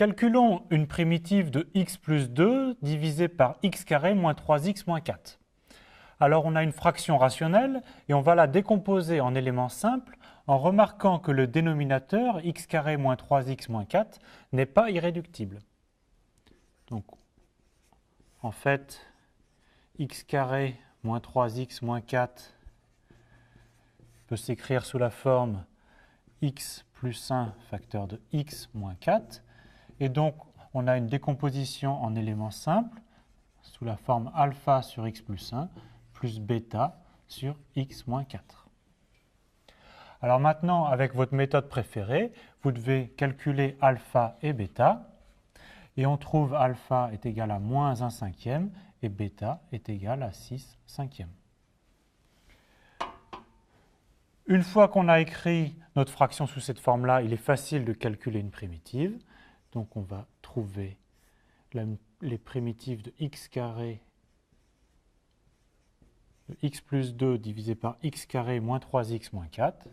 Calculons une primitive de x plus 2 divisée par x carré moins 3x moins 4. Alors on a une fraction rationnelle et on va la décomposer en éléments simples en remarquant que le dénominateur x carré moins 3x moins 4 n'est pas irréductible. Donc en fait, x carré moins 3x moins 4 peut s'écrire sous la forme x plus 1 facteur de x moins 4. Et donc, on a une décomposition en éléments simples sous la forme alpha sur x plus 1 plus bêta sur x moins 4. Alors maintenant, avec votre méthode préférée, vous devez calculer alpha et bêta. Et on trouve alpha est égal à moins 1 cinquième et bêta est égal à 6 cinquièmes. Une fois qu'on a écrit notre fraction sous cette forme-là, il est facile de calculer une primitive. Donc on va trouver les primitives de x carré de x plus 2 divisé par x carré moins 3x moins 4.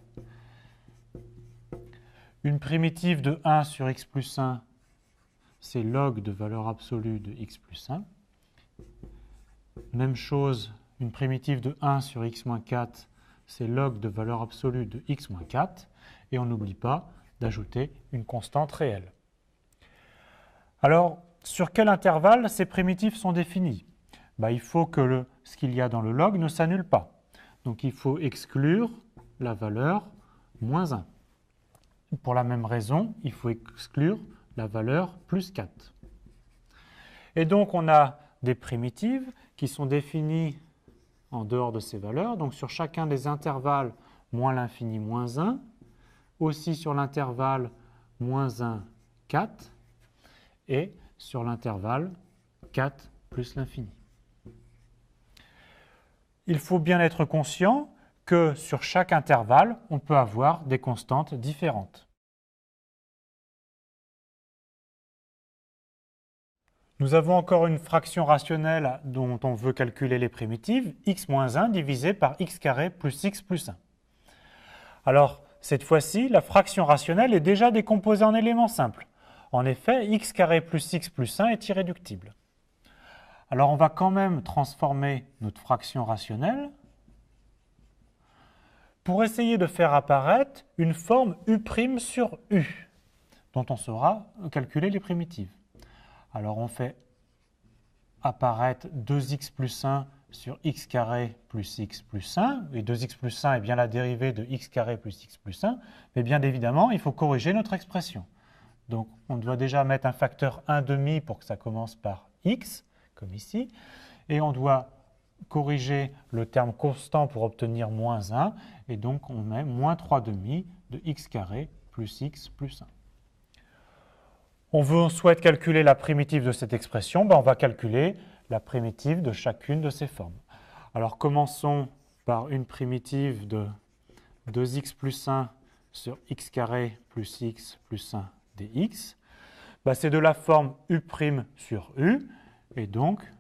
Une primitive de 1 sur x plus 1, c'est log de valeur absolue de x plus 1. Même chose, une primitive de 1 sur x moins 4, c'est log de valeur absolue de x moins 4. Et on n'oublie pas d'ajouter une constante réelle. Alors, sur quel intervalle ces primitives sont définies? Il faut que ce qu'il y a dans le log ne s'annule pas. Donc il faut exclure la valeur moins 1. Pour la même raison, il faut exclure la valeur plus 4. Et donc on a des primitives qui sont définies en dehors de ces valeurs. Donc sur chacun des intervalles, moins l'infini, moins 1. Aussi sur l'intervalle moins 1, 4. Et sur l'intervalle 4 plus l'infini. Il faut bien être conscient que sur chaque intervalle, on peut avoir des constantes différentes. Nous avons encore une fraction rationnelle dont on veut calculer les primitives, x moins 1 divisé par x carré plus x plus 1. Alors, cette fois-ci, la fraction rationnelle est déjà décomposée en éléments simples. En effet, x carré plus x plus 1 est irréductible. Alors, on va quand même transformer notre fraction rationnelle pour essayer de faire apparaître une forme u' sur u, dont on saura calculer les primitives. Alors, on fait apparaître 2x plus 1 sur x carré plus x plus 1, et 2x plus 1 est bien la dérivée de x carré plus x plus 1, mais bien évidemment, il faut corriger notre expression. Donc, on doit déjà mettre un facteur 1/2 pour que ça commence par x, comme ici, et on doit corriger le terme constant pour obtenir moins 1, et donc on met moins 3/2 de x carré plus x plus 1. On souhaite calculer la primitive de cette expression, on va calculer la primitive de chacune de ces formes. Alors commençons par une primitive de 2x plus 1 sur x carré plus x plus 1 dx. C'est de la forme u' sur u, et donc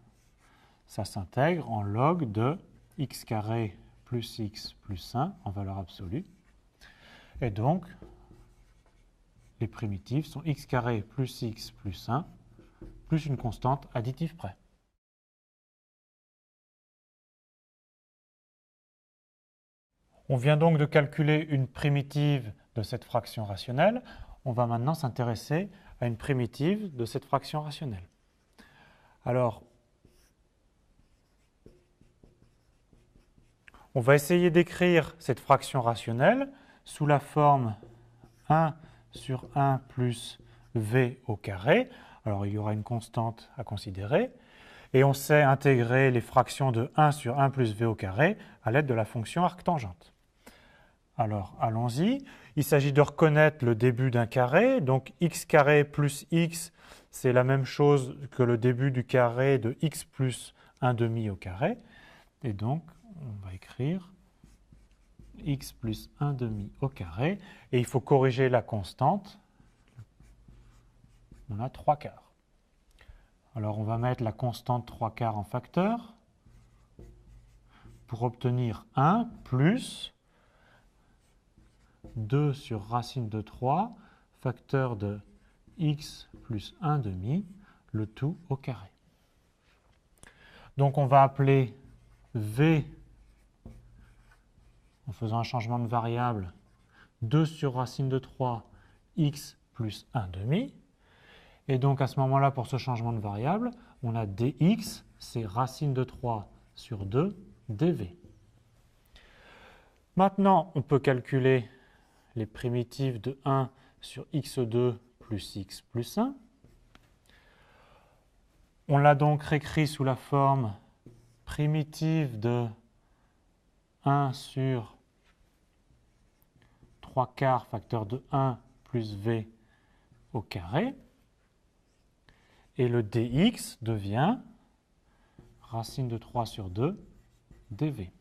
ça s'intègre en log de x carré plus x plus 1 en valeur absolue. Et donc, les primitives sont x carré plus x plus 1 plus une constante additive près. On vient donc de calculer une primitive de cette fraction rationnelle. On va maintenant s'intéresser à une primitive de cette fraction rationnelle. Alors, on va essayer d'écrire cette fraction rationnelle sous la forme 1 sur 1 plus v au carré. Alors, il y aura une constante à considérer. Et on sait intégrer les fractions de 1 sur 1 plus v au carré à l'aide de la fonction arctangente. Alors, allons-y. Il s'agit de reconnaître le début d'un carré. Donc, x carré plus x, c'est la même chose que le début du carré de x plus 1/2 au carré. Et donc, on va écrire x plus 1/2 au carré. Et il faut corriger la constante. On a 3/4. Alors, on va mettre la constante 3/4 en facteur pour obtenir 1 plus 2 sur racine de 3, facteur de x plus 1 demi, le tout au carré. Donc on va appeler v, en faisant un changement de variable, 2 sur racine de 3, x plus 1 demi. Et donc à ce moment-là, pour ce changement de variable, on a dx, c'est racine de 3 sur 2 dv. Maintenant, on peut calculer les primitives de 1 sur x2 plus x plus 1. On l'a donc réécrit sous la forme primitive de 1 sur 3 quarts facteur de 1 plus v au carré. Et le dx devient racine de 3 sur 2 dv.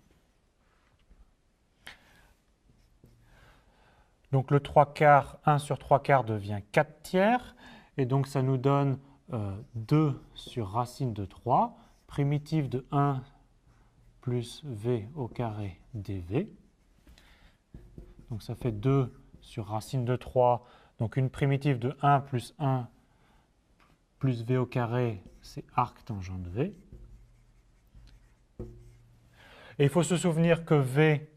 Donc le 3 quarts, 1 sur 3 quarts devient 4 tiers. Et donc ça nous donne 2 sur racine de 3, primitive de 1 plus v au carré dv. Donc ça fait 2 sur racine de 3. Donc une primitive de 1 plus 1 plus v au carré, c'est arc tangente v. Et il faut se souvenir que v,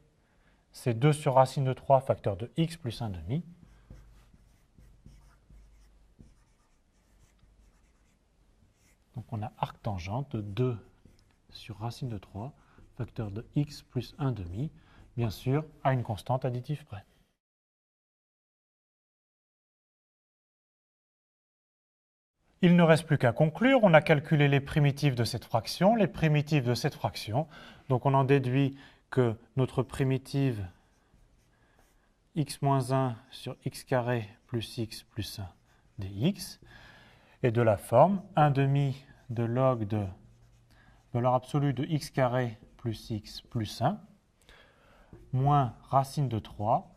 c'est 2 sur racine de 3 facteur de x plus 1 demi. Donc on a arc tangente de 2 sur racine de 3 facteur de x plus 1 demi, bien sûr, à une constante additive près. Il ne reste plus qu'à conclure. On a calculé les primitives de cette fraction, les primitives de cette fraction. Donc on en déduit que notre primitive x moins 1 sur x carré plus x plus 1 dx est de la forme 1 demi de log de valeur absolue de x carré plus x plus 1 moins racine de 3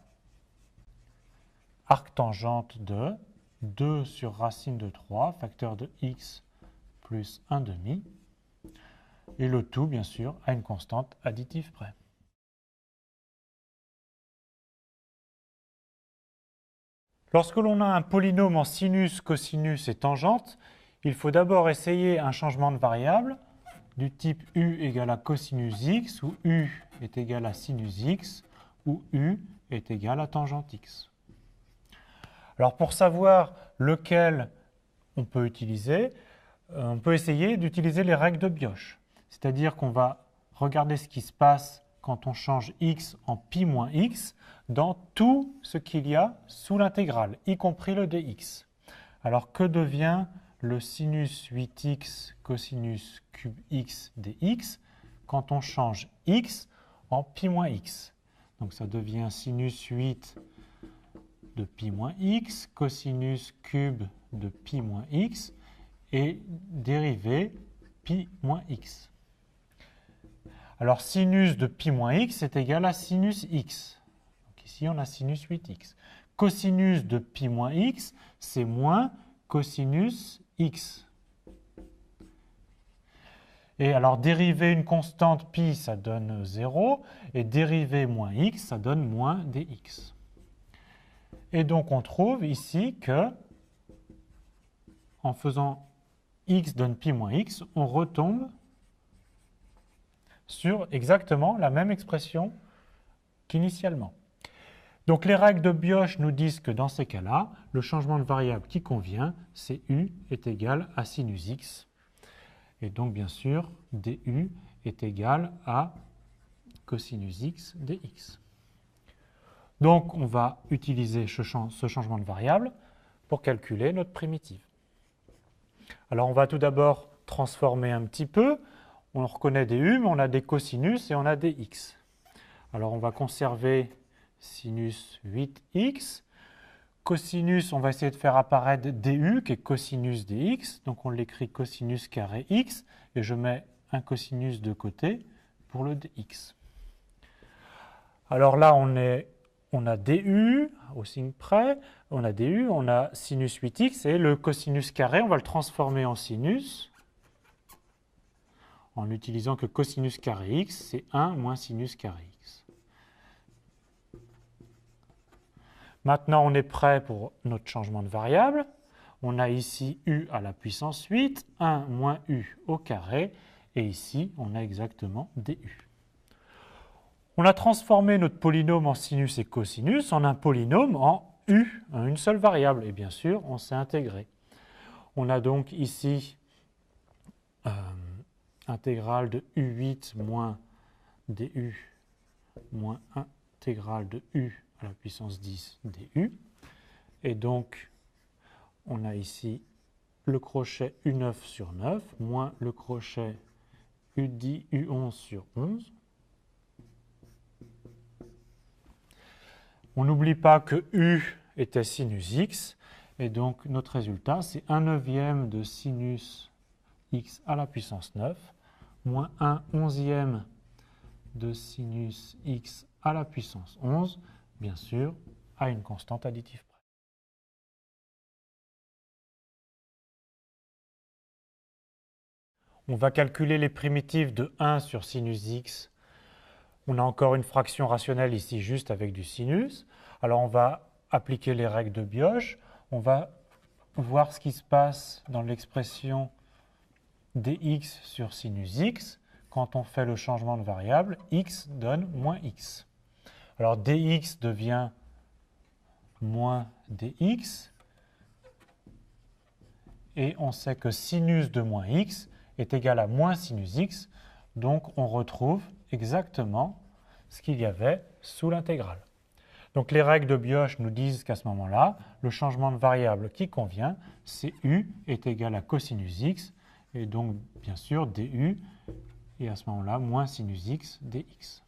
arc tangente de 2 sur racine de 3 facteur de x plus 1 demi et le tout bien sûr à une constante additive près. Lorsque l'on a un polynôme en sinus, cosinus et tangente, il faut d'abord essayer un changement de variable du type u égale à cosinus x, où u est égal à sinus x, où u est égal à tangente x. Alors pour savoir lequel on peut utiliser, on peut essayer d'utiliser les règles de Bioch. C'est-à-dire qu'on va regarder ce qui se passe quand on change x en pi moins x dans tout ce qu'il y a sous l'intégrale, y compris le dx. Alors que devient le sinus 8x cosinus cube x dx quand on change x en pi moins x? Donc ça devient sinus 8 de pi moins x, cosinus cube de pi moins x et dérivée pi moins x. Alors sinus de pi moins x est égal à sinus x. Donc ici on a sinus 8x. Cosinus de pi moins x, c'est moins cosinus x. Et alors dériver une constante pi, ça donne 0, et dériver moins x, ça donne moins dx. Et donc on trouve ici que, en faisant x donne pi moins x, on retombe sur exactement la même expression qu'initialement. Donc les règles de Bioch nous disent que dans ces cas-là, le changement de variable qui convient, c'est u est égal à sinus x. Et donc bien sûr, du est égal à cosinus x dx. Donc on va utiliser ce changement de variable pour calculer notre primitive. Alors on va tout d'abord transformer un petit peu. On reconnaît des u, mais on a des cosinus et on a des x. Alors on va conserver sinus 8x. Cosinus, on va essayer de faire apparaître du, qui est cosinus dx. Donc on l'écrit cosinus carré x, et je mets un cosinus de côté pour le dx. Alors là, on a du, au signe près, on a du, on a sinus 8x, et le cosinus carré, on va le transformer en sinus, en utilisant que cosinus carré x, c'est 1 moins sinus carré x. Maintenant, on est prêt pour notre changement de variable. On a ici u à la puissance 8, 1 moins u au carré, et ici, on a exactement du. On a transformé notre polynôme en sinus et cosinus en un polynôme en u, en une seule variable, et bien sûr, on s'est intégré. On a donc ici intégrale de u8 moins du moins intégrale de u à la puissance 10 du. Et donc, on a ici le crochet u9 sur 9 moins le crochet u10, u11 sur 11. On n'oublie pas que u était sinus x, et donc notre résultat, c'est 1/9 de sinus x à la puissance 9, moins 1/11 de sinus x à la puissance 11, bien sûr, à une constante additive près. On va calculer les primitives de 1 sur sinus x. On a encore une fraction rationnelle ici, juste avec du sinus. Alors on va appliquer les règles de Bioch. On va voir ce qui se passe dans l'expression dx sur sinus x. Quand on fait le changement de variable, x donne moins x. Alors dx devient moins dx. Et on sait que sinus de moins x est égal à moins sinus x. Donc on retrouve exactement ce qu'il y avait sous l'intégrale. Donc les règles de Bioch nous disent qu'à ce moment-là, le changement de variable qui convient, c'est u est égal à cosinus x, et donc bien sûr du, et à ce moment-là, moins sinus x dx.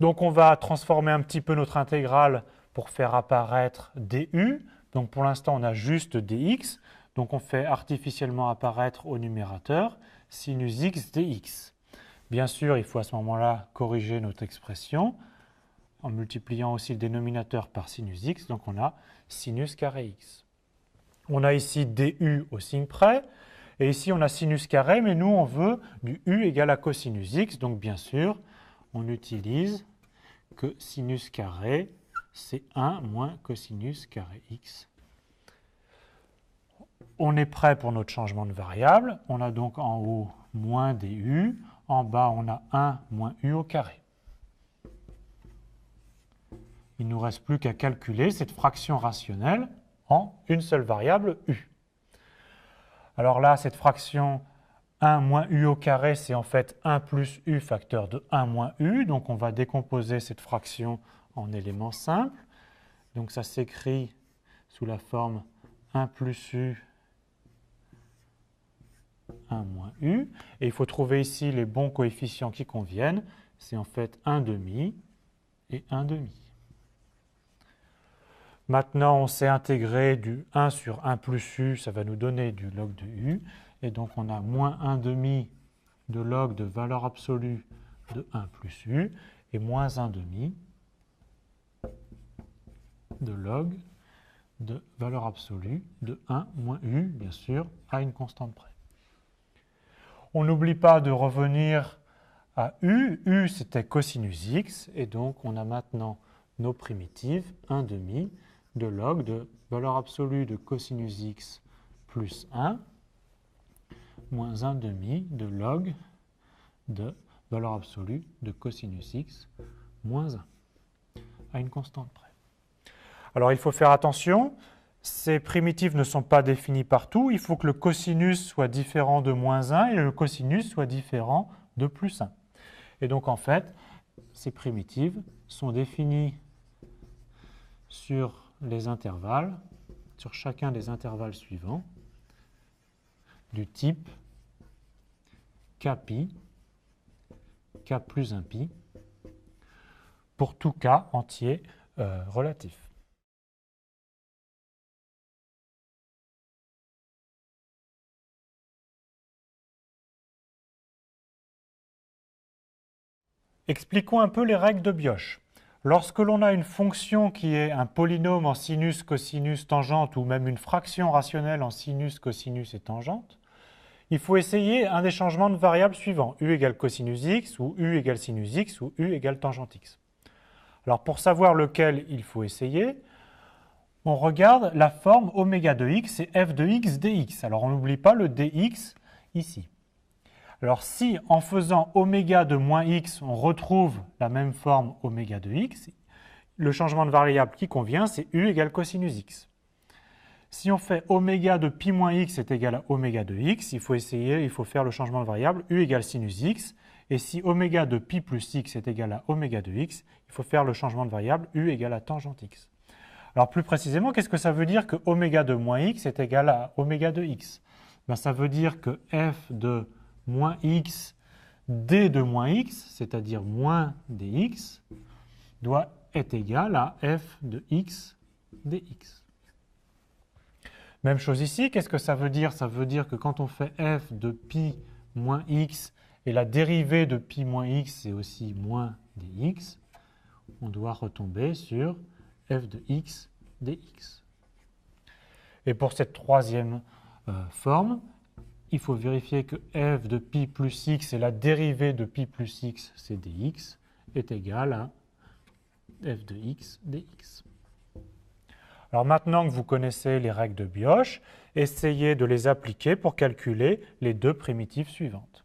Donc on va transformer un petit peu notre intégrale pour faire apparaître du. Donc pour l'instant, on a juste dx, donc on fait artificiellement apparaître au numérateur sinus x dx. Bien sûr, il faut à ce moment-là corriger notre expression en multipliant aussi le dénominateur par sinus x, donc on a sinus carré x. On a ici du au signe près, et ici on a sinus carré, mais nous on veut du u égal à cosinus x, donc bien sûr on utilise que sinus carré c'est 1 moins cosinus carré x. On est prêt pour notre changement de variable, on a donc en haut moins du, en bas on a 1 moins u au carré. Il ne nous reste plus qu'à calculer cette fraction rationnelle en une seule variable u. Alors là, cette fraction 1 moins u au carré, c'est en fait 1 plus u facteur de 1 moins u. Donc on va décomposer cette fraction en éléments simples. Donc ça s'écrit sous la forme 1 plus u, 1 moins u. Et il faut trouver ici les bons coefficients qui conviennent. C'est en fait 1 demi et 1 demi. Maintenant, on s'est intégré du 1 sur 1 plus u, ça va nous donner du log de u. Et donc, on a moins 1 demi de log de valeur absolue de 1 plus u et moins 1 demi de log de valeur absolue de 1 moins u, bien sûr, à une constante près. On n'oublie pas de revenir à u. U, c'était cosinus x. Et donc, on a maintenant nos primitives 1 demi de log de valeur absolue de cosinus x plus 1 moins 1 demi de log de valeur absolue de cosinus x moins 1 à une constante près. Alors il faut faire attention, ces primitives ne sont pas définies partout, il faut que le cosinus soit différent de moins 1 et le cosinus soit différent de plus 1. Et donc en fait, ces primitives sont définies sur les intervalles, sur chacun des intervalles suivants, du type kpi, k plus 1 pi, pour tout cas entier relatif. Expliquons un peu les règles de Bioch. Lorsque l'on a une fonction qui est un polynôme en sinus, cosinus, tangente, ou même une fraction rationnelle en sinus, cosinus et tangente, il faut essayer un des changements de variables suivants, u égale cosinus x, ou u égale sinus x, ou u égale tangente x. Alors pour savoir lequel il faut essayer, On regarde la forme oméga de x et f de x dx. Alors on n'oublie pas le dx ici. Alors si en faisant oméga de moins x, on retrouve la même forme oméga de x, le changement de variable qui convient, c'est u égale cosinus x. Si on fait oméga de pi moins x est égal à oméga de x, il faut faire le changement de variable u égale sinus x. Et si oméga de pi plus x est égal à oméga de x, il faut faire le changement de variable u égale à tangente x. Alors plus précisément, qu'est-ce que ça veut dire que oméga de moins x est égal à oméga de x? Ben, ça veut dire que f de moins x d de moins x, c'est-à-dire moins dx, doit être égal à f de x dx. Même chose ici, qu'est-ce que ça veut dire? Ça veut dire que quand on fait f de pi moins x, et la dérivée de pi moins x, c'est aussi moins dx, on doit retomber sur f de x dx. Et pour cette troisième forme, il faut vérifier que f de pi plus x et la dérivée de pi plus x, c'est dx, est égale à f de x dx. Alors maintenant que vous connaissez les règles de Bioch, essayez de les appliquer pour calculer les deux primitives suivantes.